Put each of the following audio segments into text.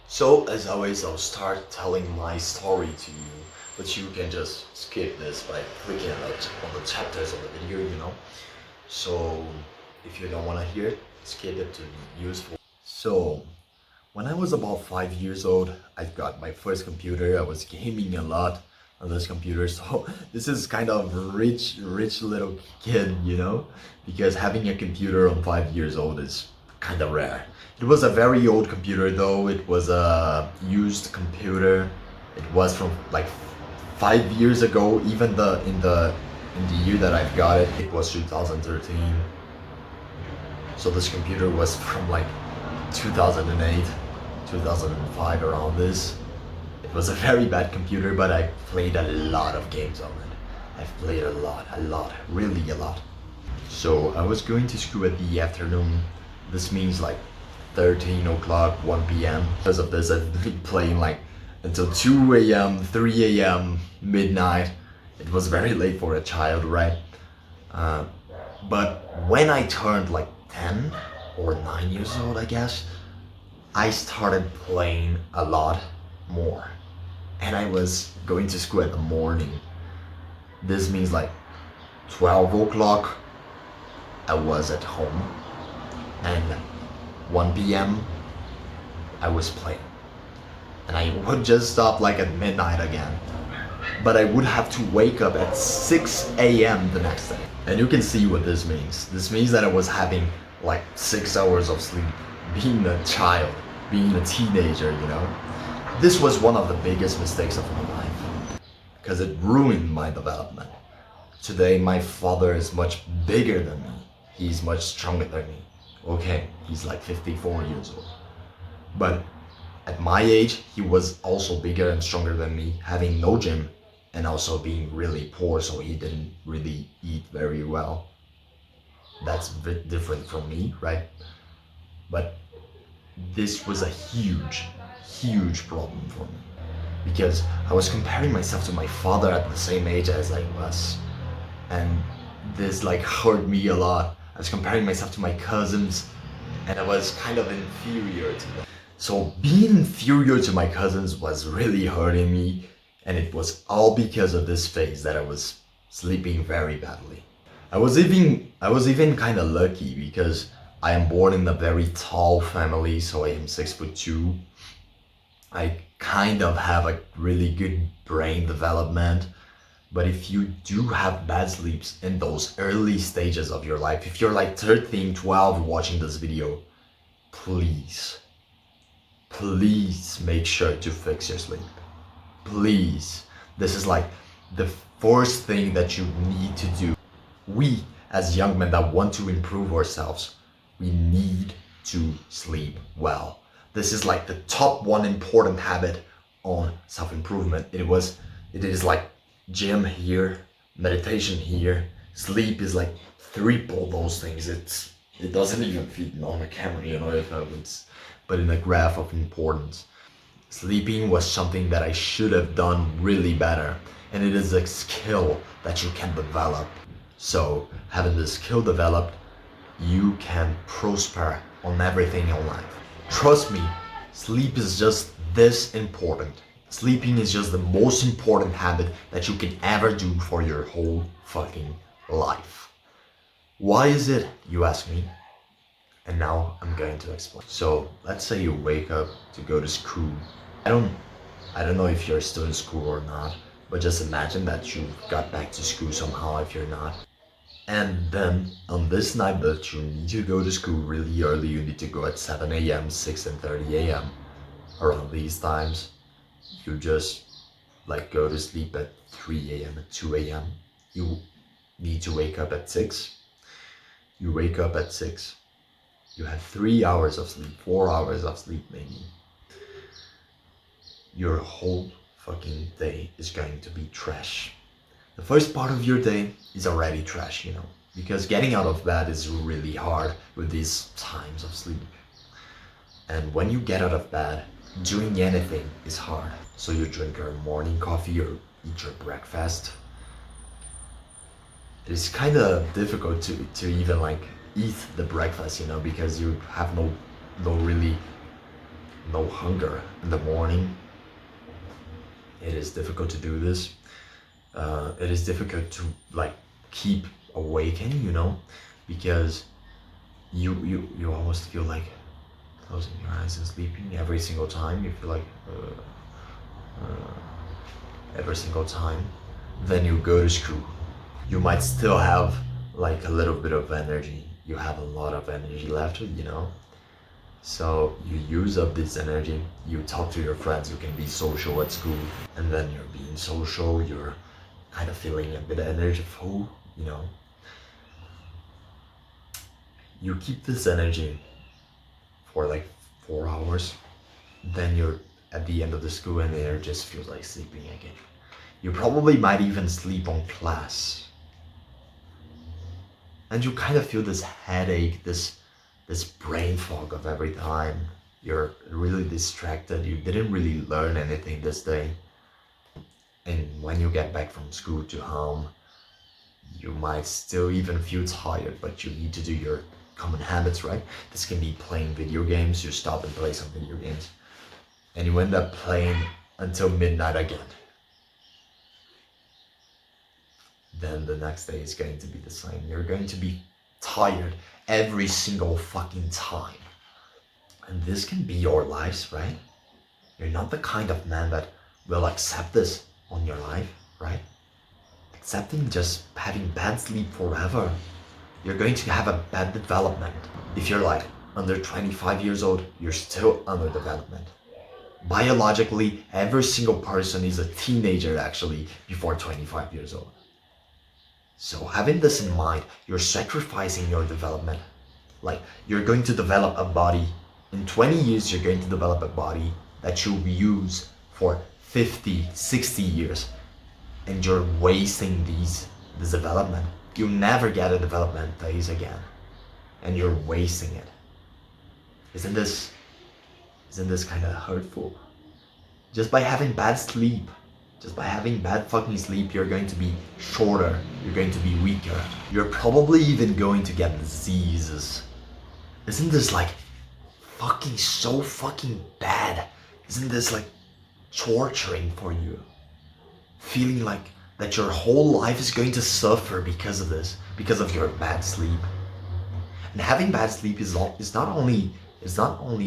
So, as always, I'll start telling my story to you, but you can just skip this by clicking on the chapters of the video. So, if you don't want to hear it, skip it to be useful. So, when I was about 5 years old, I got my first computer. I was gaming a lot on this computer. So, this is kind of rich little kid, because having a computer on 5 years old is kind of rare. It was a very old computer though. It was a used computer. It was from like 5 years ago. Even in the year that I've got it, it was 2013. So this computer was from like 2008, 2005, around this. It was a very bad computer, but I played a lot of games on it. I've played a lot, really a lot. So I was going to school at the afternoon. This means like 13 o'clock, 1 p.m. Because of this, I've been playing like until 2 a.m., 3 a.m., midnight. It was very late for a child, right? But when I turned like 10 or 9 years old, I guess, I started playing a lot more. And I was going to school in the morning. This means like 12 o'clock, I was at home. And 1 p.m., I was playing. And I would just stop like at midnight again. But I would have to wake up at 6 a.m. the next day. And you can see what this means. This means that I was having like 6 hours of sleep, being a child, being a teenager. This was one of the biggest mistakes of my life, because it ruined my development. Today, my father is much bigger than me. He's much stronger than me. Okay, he's like 54 years old. But at my age, he was also bigger and stronger than me, having no gym and also being really poor, so he didn't really eat very well. That's a bit different from me, right? But this was a huge problem for me, because I was comparing myself to my father at the same age as I was. And this like hurt me a lot. I was comparing myself to my cousins, and I was kind of inferior to them. So being inferior to my cousins was really hurting me, and it was all because of this phase that I was sleeping very badly. I was even kind of lucky, because I am born in a very tall family, so I am 6'2". I kind of have a really good brain development. But if you do have bad sleeps in those early stages of your life, if you're like 13, 12 watching this video, please, please make sure to fix your sleep. Please. This is like the first thing that you need to do. We, as young men that want to improve ourselves, we need to sleep well. This is like the top one important habit on self-improvement. It is like gym here, meditation here, sleep is like triple those things. It doesn't even fit on the camera, if I would, but in a graph of importance. Sleeping was something that I should have done really better, and it is a skill that you can develop. So having this skill developed, you can prosper on everything in life. Trust me, sleep is just this important. Sleeping is just the most important habit that you can ever do for your whole fucking life. Why is it, you ask me? And now I'm going to explain. So let's say you wake up to go to school. I don't know if you're still in school or not, but just imagine that you got back to school somehow if you're not. And then on this night that you need to go to school really early, you need to go at 7 a.m., 6:30 a.m. Around these times, you just like go to sleep at 3 a.m. at 2 a.m. You need to wake up at 6. You wake up at 6. You have 3 hours of sleep, 4 hours of sleep maybe. Your whole fucking day is going to be trash. The first part of your day is already trash, because getting out of bed is really hard with these times of sleep. And when you get out of bed, doing anything is hard. So you drink your morning coffee or eat your breakfast. It is kind of difficult to even like eat the breakfast, because you have no really no hunger in the morning, it is difficult to do this. It is difficult to like keep awakened, you know, because you almost feel like closing your eyes and sleeping every single time. You feel like every single time. Then you go to school. You might still have like a little bit of energy. You have a lot of energy left, you know. So you use up this energy. You talk to your friends. You can be social at school, and then you're being social. You're kind of feeling a bit energyful, you know. You keep this energy for like 4 hours, then you're at the end of the school and it just feels like sleeping again. You probably might even sleep on class. And you kind of feel this headache, this brain fog of every time. You're really distracted. You didn't really learn anything this day. And when you get back from school to home, you might still even feel tired, but you need to do your common habits, right? This can be playing video games. You stop and play some video games, and you end up playing until midnight again. Then the next day is going to be the same. You're going to be tired every single fucking time. And this can be your lives, right? You're not the kind of man that will accept this on your life, right? Accepting just having bad sleep forever. You're going to have a bad development. If you're like under 25 years old, you're still under development. Biologically, every single person is a teenager actually before 25 years old. So having this in mind, you're sacrificing your development. Like you're going to develop a body. In 20 years, you're going to develop a body that you'll use for 50, 60 years. And you're wasting this development. You'll never get a development phase again. And you're wasting it. Isn't this kind of hurtful? Just by having bad sleep, just by having bad fucking sleep, you're going to be shorter, you're going to be weaker. You're probably even going to get diseases. Isn't this like fucking so fucking bad? Isn't this like torturing for you? Feeling like that your whole life is going to suffer because of this, because of your bad sleep. And having bad sleep is not only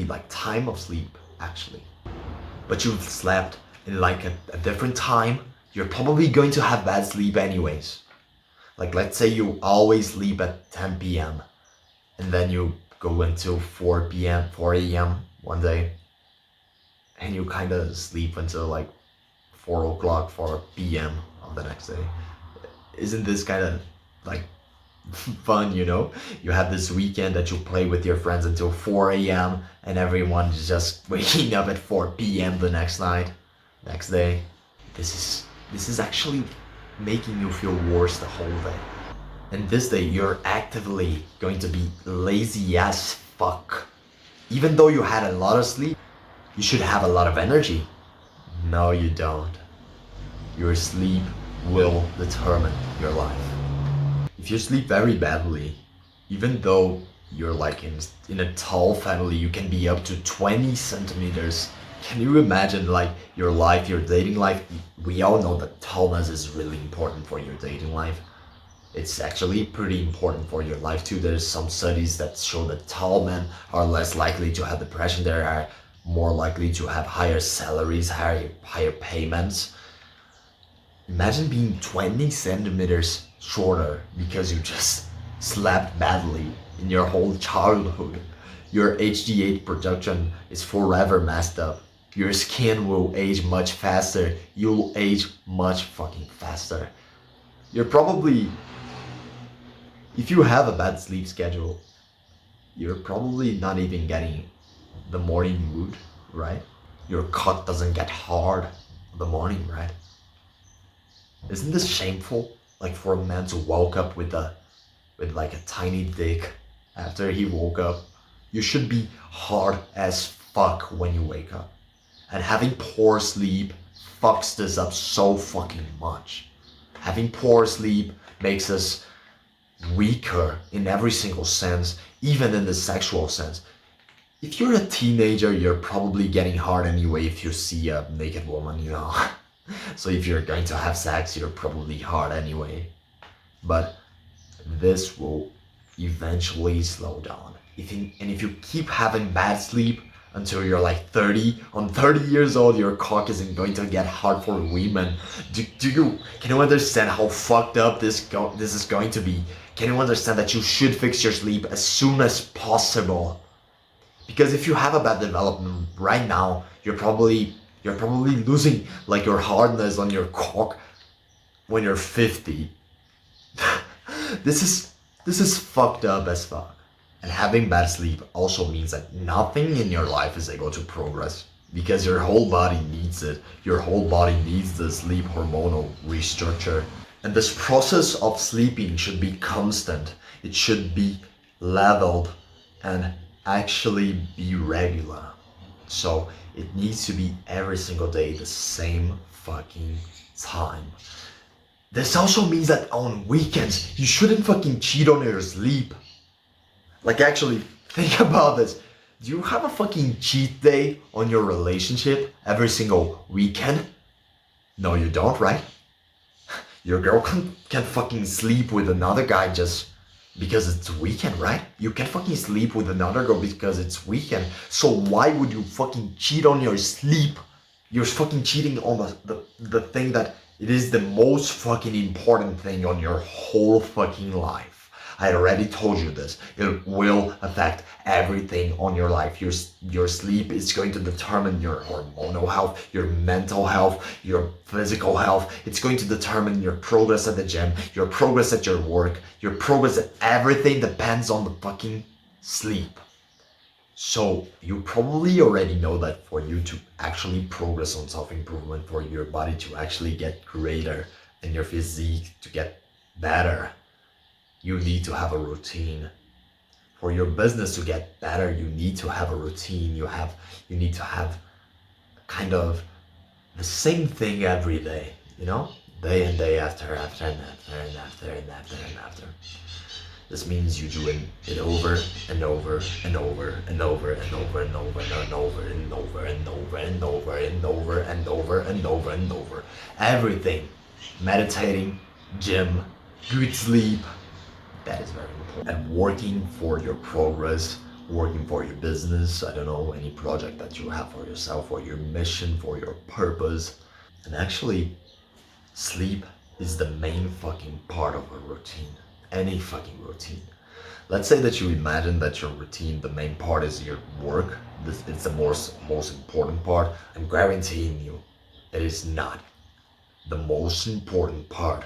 like time of sleep actually, but you've slept in like a different time. You're probably going to have bad sleep anyways. Like let's say you always sleep at 10 p.m. and then you go until 4 p.m., 4 a.m. one day, and you kind of sleep until like 4 o'clock, 4 p.m. of the next day. Isn't this kind of like fun, you know? You have this weekend that you play with your friends until 4 a.m. and everyone's just waking up at 4 p.m. the next day. This is actually making you feel worse the whole day. And this day you're actively going to be lazy as fuck. Even though you had a lot of sleep, you should have a lot of energy. No, you don't. Your sleep will determine your life. If you sleep very badly, even though you're like in a tall family, you can be up to 20 centimeters. Can you imagine like your life, your dating life? We all know that tallness is really important for your dating life. It's actually pretty important for your life too. There's some studies that show that tall men are less likely to have depression. They are more likely to have higher salaries, higher payments. Imagine being 20 centimeters shorter because you just slept badly in your whole childhood. Your HGH production is forever messed up. Your skin will age much faster. You'll age much fucking faster. You're probably, if you have a bad sleep schedule, you're probably not even getting the morning mood, right? Your cock doesn't get hard in the morning, right? Isn't this shameful? Like for a man to wake up with like a tiny dick after he woke up. You should be hard as fuck when you wake up. And having poor sleep fucks this up so fucking much. Having poor sleep makes us weaker in every single sense, even in the sexual sense. if you're a teenager, you're probably getting hard anyway if you see a naked woman, you know. So if you're going to have sex, you're probably hard anyway. But this will eventually slow down. And if you keep having bad sleep until you're like 30, on 30 years old, your cock isn't going to get hard for women. Can you understand how fucked up this is going to be? Can you understand that you should fix your sleep as soon as possible? Because if you have a bad development right now, you're probably losing like your hardness on your cock when you're 50. This is fucked up as fuck. And having bad sleep also means that nothing in your life is able to progress because your whole body needs it. Your whole body needs the sleep hormonal restructure. And this process of sleeping should be constant. It should be leveled and actually be regular. So it needs to be every single day the same fucking time. This also means that on weekends, you shouldn't fucking cheat on your sleep. Like, actually, think about this. Do you have a fucking cheat day on your relationship every single weekend? No, you don't, right? Your girl can fucking sleep with another guy just because it's weekend, right? You can fucking sleep with another girl because it's weekend. So why would you fucking cheat on your sleep? You're fucking cheating on the thing that it is the most fucking important thing on your whole fucking life. I already told you this. It will affect everything on your life. Your sleep is going to determine your hormonal health, your mental health, your physical health. It's going to determine your progress at the gym, your progress at your work, your progress at everything depends on the fucking sleep. So you probably already know that for you to actually progress on self-improvement, for your body to actually get greater and your physique to get better, you need to have a routine. For your business to get better, you need to have a routine. You need to have kind of the same thing every day, you know? Day and day after and after and after and after and after. This means you doing it over and over and over and over and over and over and over and over and over and over and over and over and over and over. Everything. Meditating, gym, good sleep. That is very important. And working for your progress, working for your business, I don't know, any project that you have for yourself, for your mission, for your purpose. And actually, sleep is the main fucking part of a routine. Any fucking routine. Let's say that you imagine that your routine, the main part is your work. It's the most important part. I'm guaranteeing you, it is not. The most important part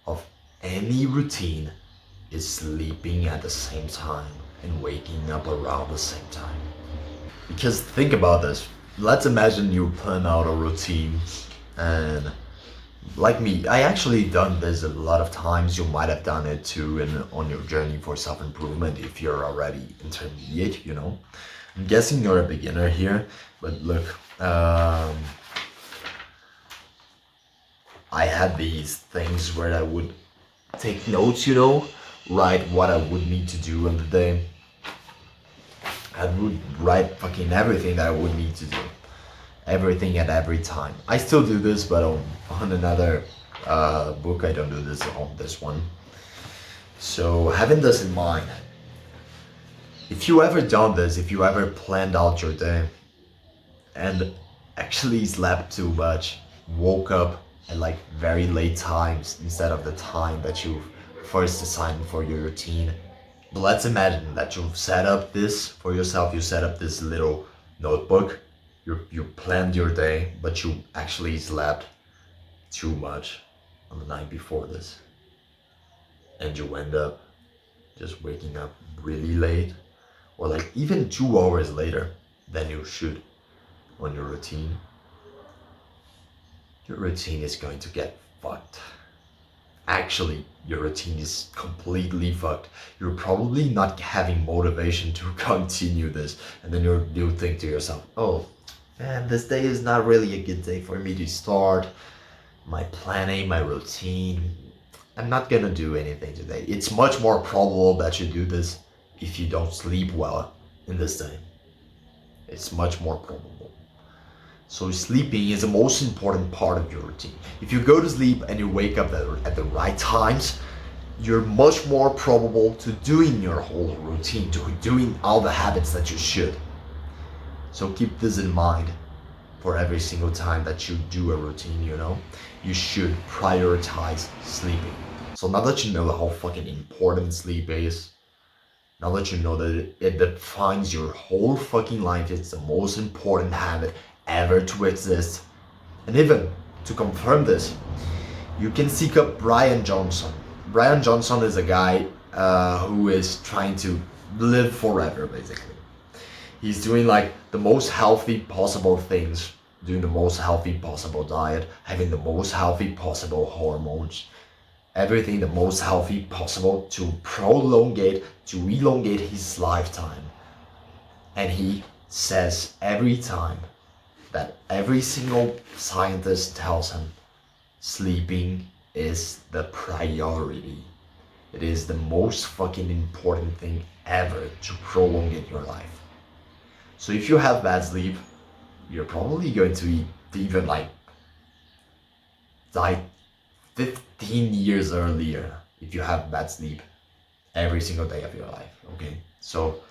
of any routine is sleeping at the same time and waking up around the same time. Because think about this. Let's imagine you plan out a routine and like me, I actually done this a lot of times. You might have done it too on your journey for self-improvement if you're already intermediate, you know. I'm guessing you're a beginner here, but look, I had these things where I would take notes, you know, write what I would need to do in the day. I would write fucking everything that I would need to do. Everything at every time. I still do this, but on another book, I don't do this on this one. So having this in mind, if you ever done this, if you ever planned out your day and actually slept too much, woke up at like very late times instead of the time that you first assigned for your routine. But let's imagine that you've set up this for yourself, you set up this little notebook. You planned your day, but you actually slept too much on the night before this. And you end up just waking up really late, or like even 2 hours later than you should on your routine. Your routine is going to get fucked. Actually, your routine is completely fucked. You're probably not having motivation to continue this, and then you'll think to yourself, oh, man, this day is not really a good day for me to start my planning, my routine. I'm not gonna do anything today. It's much more probable that you do this if you don't sleep well in this day. It's much more probable. So sleeping is the most important part of your routine. If you go to sleep and you wake up at the right times, you're much more probable to doing your whole routine, to doing all the habits that you should. So keep this in mind for every single time that you do a routine, you should prioritize sleeping. So now that you know how fucking important sleep is, now that you know that it defines your whole fucking life, it's the most important habit ever to exist. And even to confirm this, you can seek up Brian Johnson. Brian Johnson is a guy who is trying to live forever, basically. He's doing like the most healthy possible things, doing the most healthy possible diet, having the most healthy possible hormones, everything the most healthy possible to elongate his lifetime. And he says every time that every single scientist tells him sleeping is the priority. It is the most fucking important thing ever to prolong your life. So if you have bad sleep, you're probably going to even like die 15 years earlier if you have bad sleep every single day of your life. Okay, so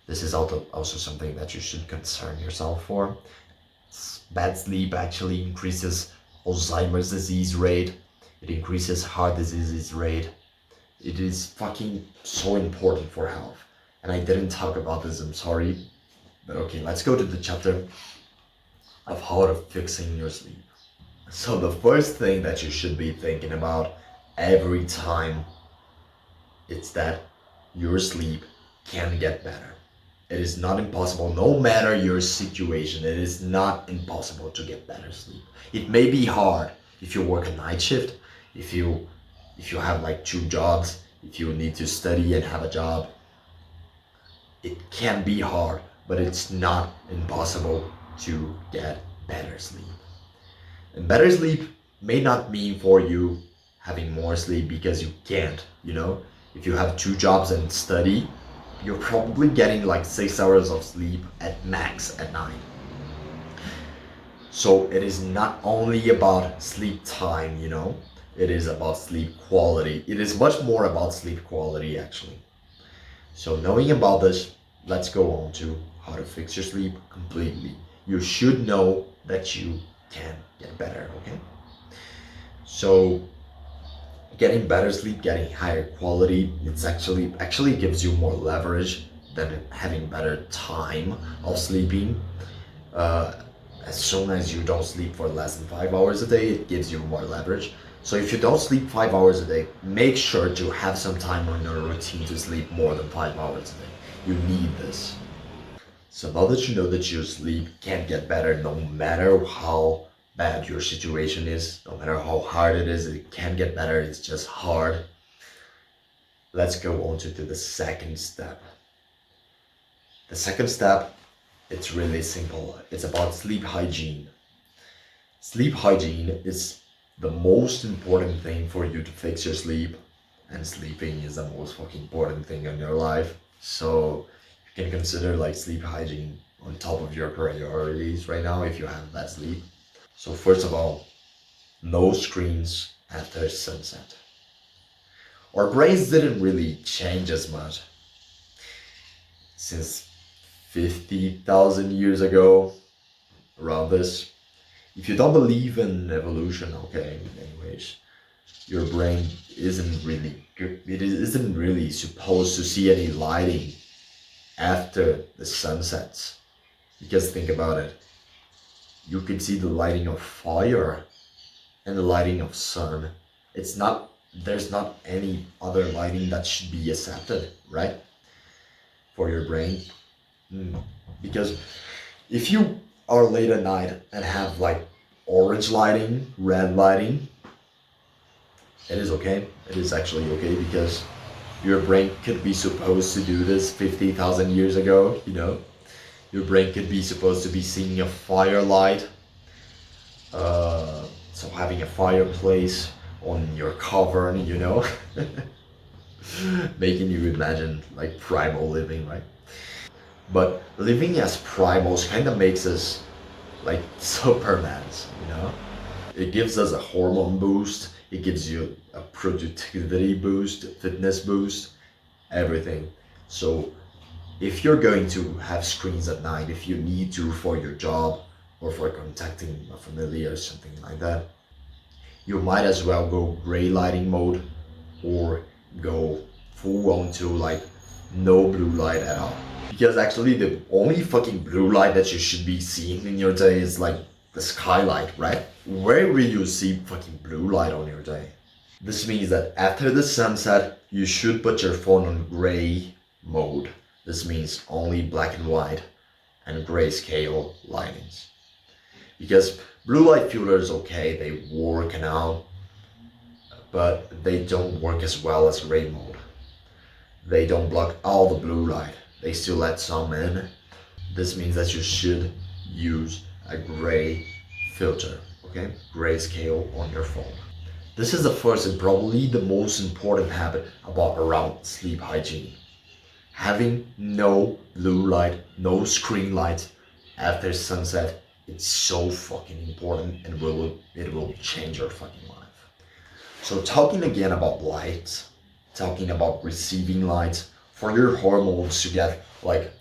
this is also something that you should concern yourself for. Bad sleep actually increases Alzheimer's disease rate. It increases heart disease rate. It is fucking so important for health. And I didn't talk about this, I'm sorry. But okay, let's go to the chapter of how to fixing your sleep. So the first thing that you should be thinking about every time is that your sleep can get better. It is not impossible, no matter your situation, it is not impossible to get better sleep. It may be hard if you work a night shift, if you have like two jobs, if you need to study and have a job. It can be hard, but it's not impossible to get better sleep. And better sleep may not mean for you having more sleep because you can't, If you have two jobs and study, you're probably getting like 6 hours of sleep at max at night. So it is not only about sleep time, it is about sleep quality. It is much more about sleep quality actually. So knowing about this, let's go on to how to fix your sleep completely. You should know that you can get better, okay? So getting better sleep, getting higher quality, it's actually gives you more leverage than having better time of sleeping. As soon as you don't sleep for less than 5 hours a day, it gives you more leverage. So if you don't sleep 5 hours a day, make sure to have some time on your routine to sleep more than 5 hours a day. You need this. So now that you know that your sleep can get better no matter how bad your situation is, no matter how hard it is, it can get better, it's just hard. Let's go on to the second step. The second step, it's really simple. It's about sleep hygiene. Sleep hygiene is the most important thing for you to fix your sleep, and sleeping is the most fucking important thing in your life. So you can consider like sleep hygiene on top of your priorities right now if you have bad sleep. So first of all, no screens after sunset. Our brains didn't really change as much since 50,000 years ago, around this. If you don't believe in evolution, okay, anyways, your brain isn't really supposed to see any lighting after the sun sets. Because think about it, you can see the lighting of fire and the lighting of sun. There's not any other lighting that should be accepted, right? For your brain. Because if you are late at night and have like orange lighting, red lighting, it is okay. It is actually okay because your brain could be supposed to do this 50,000 years ago, Your brain could be supposed to be seeing a firelight. So having a fireplace on your cavern, making you imagine like primal living, right? But living as primals kind of makes us like Supermans, you know? It gives us a hormone boost, it gives you a productivity boost, fitness boost, everything. So if you're going to have screens at night, if you need to for your job or for contacting a family or something like that, you might as well go gray lighting mode or go full on to like no blue light at all. Because actually the only fucking blue light that you should be seeing in your day is like the skylight, right? Where will you see fucking blue light on your day? This means that after the sunset, you should put your phone on gray mode. This means only black and white and grayscale lightings. Because blue light filters, okay, they work now, but they don't work as well as gray mode. They don't block all the blue light. They still let some in. This means that you should use a gray filter, okay? Grayscale on your phone. This is the first and probably the most important habit around sleep hygiene. Having no blue light, no screen light after sunset, it's so fucking important and it will change your fucking life. So talking again about light, talking about receiving light, for your hormones to get like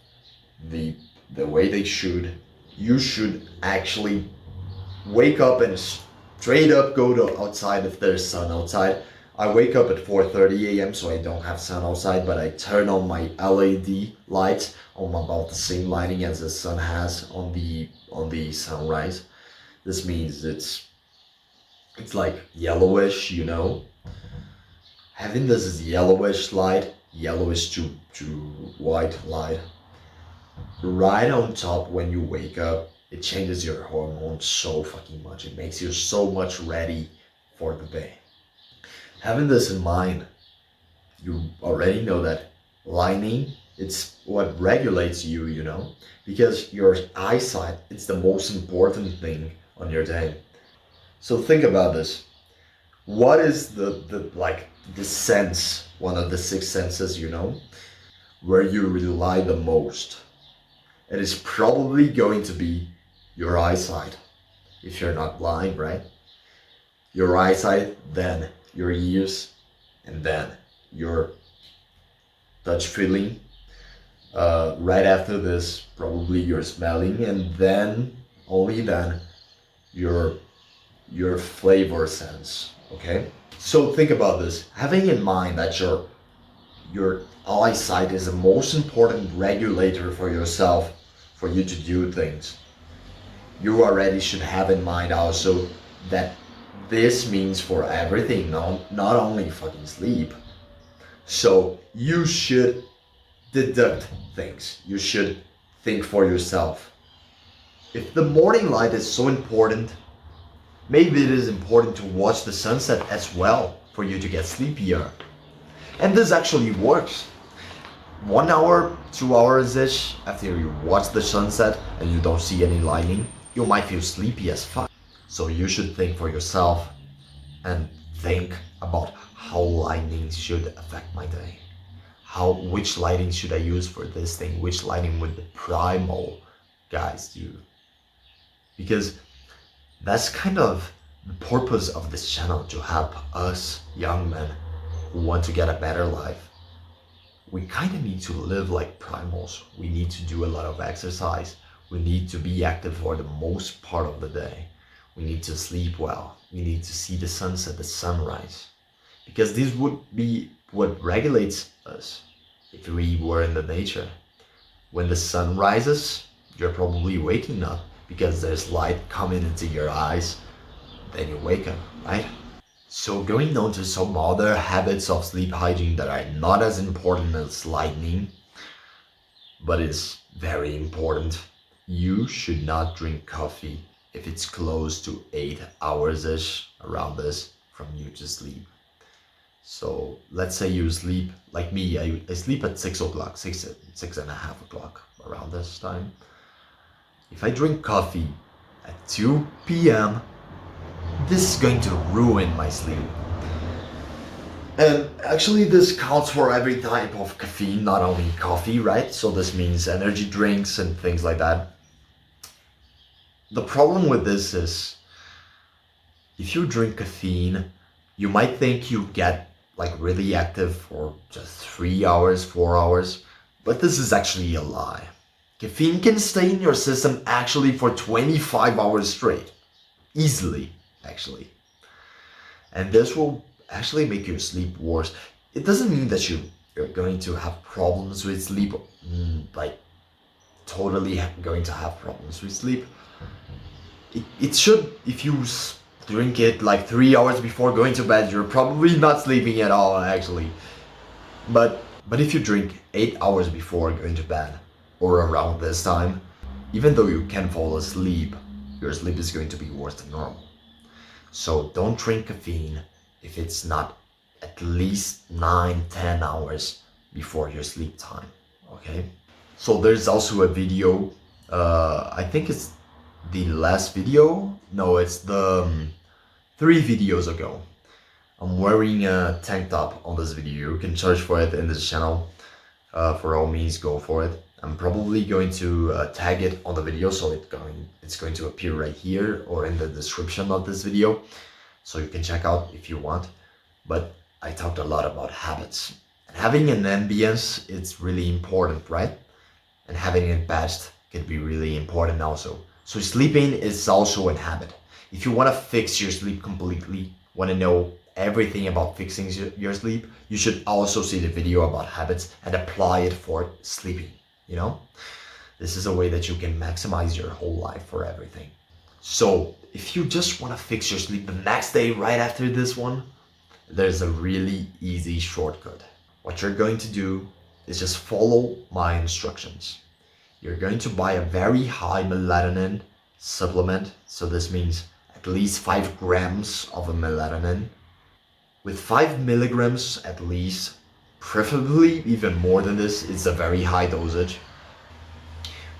the way they should, you should actually wake up and straight up go to outside if there's sun outside. I wake up at 4:30 a.m. so I don't have sun outside, but I turn on my LED lights on about the same lighting as the sun has on the sunrise. This means it's like yellowish, you know. Having this yellowish light, yellowish to white light, right on top when you wake up, it changes your hormones so fucking much. It makes you so much ready for the day. Having this in mind, you already know that lighting, it's what regulates you, you know, because your eyesight, it's the most important thing on your day. So think about this. What is the sense, one of the six senses, you know, where you rely the most? It is probably going to be your eyesight, if you're not blind, right? Your eyesight, then your ears, and then your touch feeling. Right after this, probably your smelling, and then only then your flavor sense. Okay, so think about this. Having in mind that your eyesight is the most important regulator for yourself, for you to do things. You already should have in mind also that this means for everything, not only fucking sleep. So you should deduct things. You should think for yourself. If the morning light is so important, maybe it is important to watch the sunset as well for you to get sleepier. And this actually works. 1 hour, 2 hours-ish after you watch the sunset and you don't see any lightning, you might feel sleepy as fuck. So you should think for yourself and think about how lightning should affect my day. Which lighting should I use for this thing? Which lighting would the primal guys do? Because that's kind of the purpose of this channel, to help us young men who want to get a better life. We kind of need to live like primals. We need to do a lot of exercise. We need to be active for the most part of the day. We need to sleep well. We need to see the sunset, the sunrise. Because this would be what regulates us if we were in the nature. When the sun rises, you're probably waking up because there's light coming into your eyes. Then you wake up, right? So going on to some other habits of sleep hygiene that are not as important as lightning, but is very important. You should not drink coffee if it's close to 8 hours-ish, around this, from you to sleep. So let's say you sleep, like me, I sleep at 6 o'clock, 6:30 o'clock, around this time. If I drink coffee at 2 p.m., this is going to ruin my sleep. And actually this counts for every type of caffeine, not only coffee, right? So this means energy drinks and things like that. The problem with this is if you drink caffeine, you might think you get like really active for just 3 hours, 4 hours, but this is actually a lie. Caffeine can stay in your system actually for 25 hours straight. Easily, actually. And this will actually make your sleep worse. It doesn't mean that you're going to have problems with sleep, like totally going to have problems with sleep. It should, if you drink it like 3 hours before going to bed, you're probably not sleeping at all, actually. But if you drink 8 hours before going to bed, or around this time, even though you can fall asleep, your sleep is going to be worse than normal. So don't drink caffeine if it's not at least 9-10 hours before your sleep time, okay? So there's also a video, I think it's the last video, no, it's the 3 videos ago. I'm wearing a tank top on this video. You can search for it in this channel. For all means, go for it. I'm probably going to tag it on the video, so it's going to appear right here or in the description of this video, so you can check out if you want. But I talked a lot about habits. And having an ambience, it's really important, right? And having it patched can be really important also. So sleeping is also a habit. If you want to fix your sleep completely, want to know everything about fixing your sleep, you should also see the video about habits and apply it for sleeping, you know? This is a way that you can maximize your whole life for everything. So if you just want to fix your sleep the next day right after this one, there's a really easy shortcut. What you're going to do is just follow my instructions. You're going to buy a very high melatonin supplement. So this means at least 5 grams of a melatonin. With 5 milligrams at least, preferably even more than this, it's a very high dosage.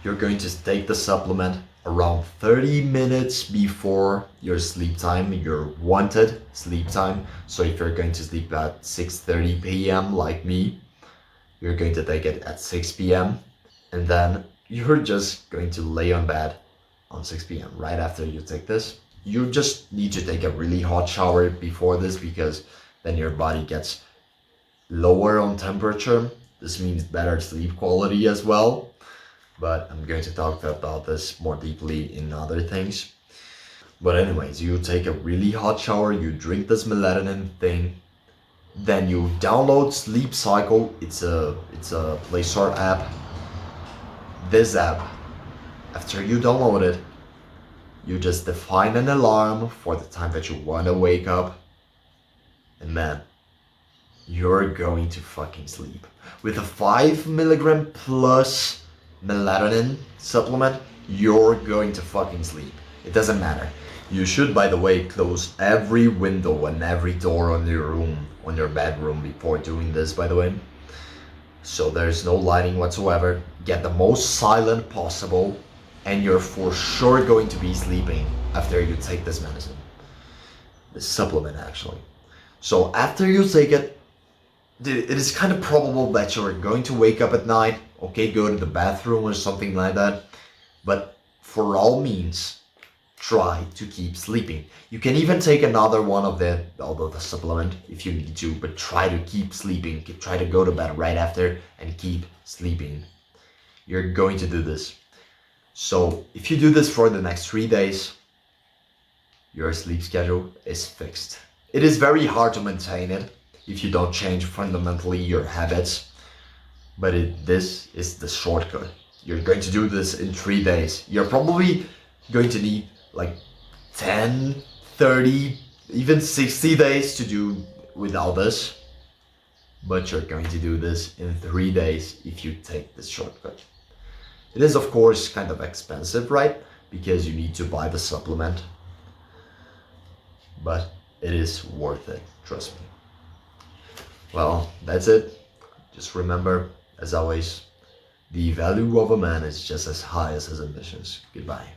You're going to take the supplement around 30 minutes before your sleep time, your wanted sleep time. So if you're going to sleep at 6:30 p.m. like me, you're going to take it at 6 p.m. and then you're just going to lay on bed on 6 p.m. right after you take this. You just need to take a really hot shower before this, because then your body gets lower on temperature. This means better sleep quality as well. But I'm going to talk about this more deeply in other things. But anyways, you take a really hot shower, you drink this melatonin thing, then you download Sleep Cycle. It's a Play Store app. This app, after you download it, you just define an alarm for the time that you want to wake up, and man, you're going to fucking sleep. With a 5 milligram plus melatonin supplement, you're going to fucking sleep. It doesn't matter. You should, by the way, close every window and every door on your room, on your bedroom before doing this, by the way. So there's no lighting whatsoever. Get the most silent possible, and you're for sure going to be sleeping after you take this medicine. This supplement, actually. So after you take it, it is kind of probable that you're going to wake up at night, okay, go to the bathroom or something like that. But for all means, try to keep sleeping. You can even take another one of the supplement if you need to, but try to keep sleeping. Try to go to bed right after and keep sleeping. You're going to do this. So if you do this for the next 3 days, your sleep schedule is fixed. It is very hard to maintain it if you don't change fundamentally your habits, but this is the shortcut. You're going to do this in 3 days. You're probably going to need like 10, 30, even 60 days to do without this, but you're going to do this in 3 days if you take this shortcut. It is of course kind of expensive, right? Because you need to buy the supplement, but it is worth it, trust me. Well, that's it. Just remember, as always, the value of a man is just as high as his ambitions. Goodbye.